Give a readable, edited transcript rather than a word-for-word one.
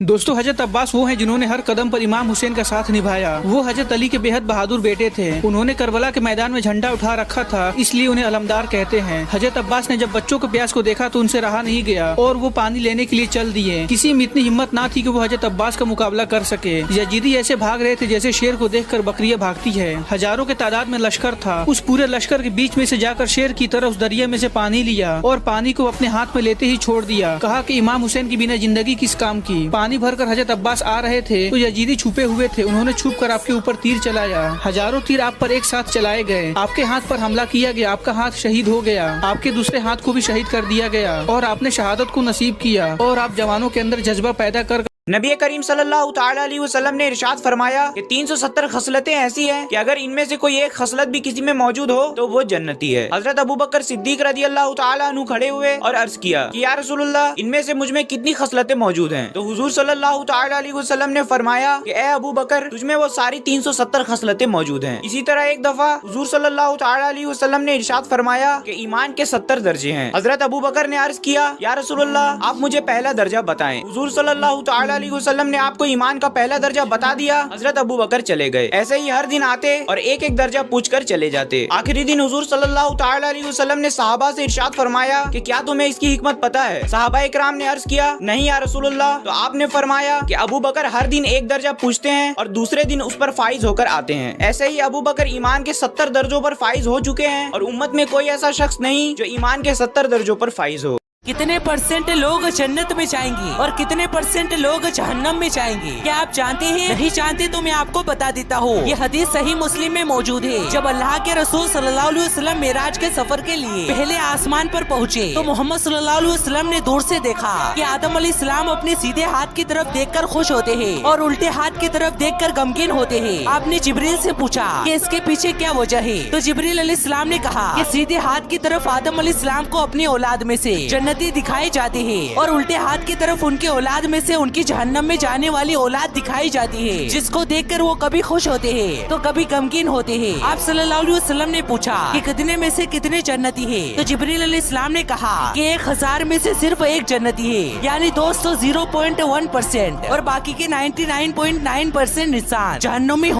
दोस्तों, हजरत अब्बास वो हैं जिन्होंने हर कदम पर इमाम हुसैन का साथ निभाया। वो हजरत अली के बेहद बहादुर बेटे थे। उन्होंने करबला के मैदान में झंडा उठा रखा था, इसलिए उन्हें अलमदार कहते हैं। हजरत अब्बास ने जब बच्चों को प्यास को देखा तो उनसे रहा नहीं गया और वो पानी लेने के लिए चल दिए। किसी में इतनी हिम्मत ना थी कि वो हजरत अब्बास का मुकाबला कर सके। यजीदी ऐसे भाग रहे थे जैसे शेर को देखकर बकरियां भागती है। हजारों के तादाद में लश्कर था। उस पूरे लश्कर के बीच में से जाकर शेर की तरह उस दरिया में से पानी लिया और पानी को अपने हाथ में लेते ही छोड़ दिया। कहा कि इमाम हुसैन की बिना जिंदगी किस काम की। पानी भरकर हजरत अब्बास आ रहे थे तो यजीदी छुपे हुए थे। उन्होंने छुप कर आपके ऊपर तीर चलाया। हजारों तीर आप पर एक साथ चलाए गए। आपके हाथ पर हमला किया गया। आपका हाथ शहीद हो गया। आपके दूसरे हाथ को भी शहीद कर दिया गया और आपने शहादत को नसीब किया और आप जवानों के अंदर जज्बा पैदा कर नबी करीम सल्लल्लाहु तआला अलैहि वसल्लम ने इरशाद फरमाया कि 370 खसलतें ऐसी हैं कि अगर इनमें से कोई एक खसलत भी किसी में मौजूद हो तो वो जन्नती है। हजरत अबू बकर सिद्दीक रज़ी अल्लाह तआला अन्हु खड़े हुए और अर्ज किया कि या रसूलुल्लाह, इनमें से मुझ में कितनी खसलतें मौजूद हैं? तो हुजूर सल्लल्लाहु तआला अलैहि वसल्लम ने फरमाया कि ए अबू बकर, तुझमें वो सारी 370 खसलतें मौजूद हैं। इसी तरह एक दफा हुजूर सल्लल्लाहु तआला अलैहि वसल्लम ने इरशाद फरमाया कि ईमान के 70 दर्जे हैं। हजरत अबू बकर ने अर्ज किया, या रसूलुल्लाह, आप मुझे पहला दर्जा बताएं। हुजूर सल्लल्लाहु तआला अलैहि वसल्लम ने आपको ईमान का पहला दर्जा बता दिया। हजरत अबू बकर चले गए। ऐसे ही हर दिन आते और एक एक दर्जा पूछकर चले जाते। आखिरी दिन हुजूर सल्लल्लाहु तआला अलैहि वसल्लम ने सहाबा से इरशाद फरमाया कि क्या तुम्हें इसकी हिकमत पता है? सहाबा इकराम ने अर्ज किया, नहीं या रसूलुल्लाह। तो आपने फरमाया कि अबू बकर हर दिन एक दर्जा पूछते हैं और दूसरे दिन उस पर फाइज होकर आते हैं। ऐसे ही अबू बकर ईमान के 70 दर्जों पर फाइज हो चुके हैं और उम्मत में कोई ऐसा शख्स नहीं जो ईमान के 70 दर्जों पर फाइज हो। कितने परसेंट लोग जन्नत में जाएंगे और कितने परसेंट लोग जहन्नम में जाएंगे, क्या आप जानते हैं? नहीं जानते तो मैं आपको बता देता हूँ। ये हदीस सही मुस्लिम में मौजूद है। जब अल्लाह के रसूल सल्लल्लाहु अलैहि वसल्लम मेराज के सफर के लिए पहले आसमान पर पहुँचे तो मोहम्मद सल्लल्लाहु अलैहि वसल्लम ने दूर से देखा कि आदम अलैहिस्सलाम अपने सीधे हाथ की तरफ देखकर खुश होते हैं और उल्टे हाथ की तरफ देखकर गमगीन होते हैं। आपने जिब्रील से पूछा कि इसके पीछे क्या वजह है? तो जिब्रील अलैहिस्सलाम ने कहा कि सीधे हाथ की तरफ आदम अलैहिस्सलाम को अपनी औलाद में से दिखाई जाती है और उल्टे हाथ की तरफ उनके औलाद में से उनकी जहन्नम में जाने वाली औलाद दिखाई जाती है, जिसको देखकर वो कभी खुश होते हैं तो कभी गमगीन होते हैं। आप सल्लल्लाहु अलैहि वसल्लम ने पूछा कि कितने में से कितने जन्नती है? तो जिब्रील अलैहिस्सलाम ने कहा कि 1000 में से सिर्फ एक जन्नती है, यानी दोस्तों 0.1% और बाकी के 99.9% इंसान जहन्नुमी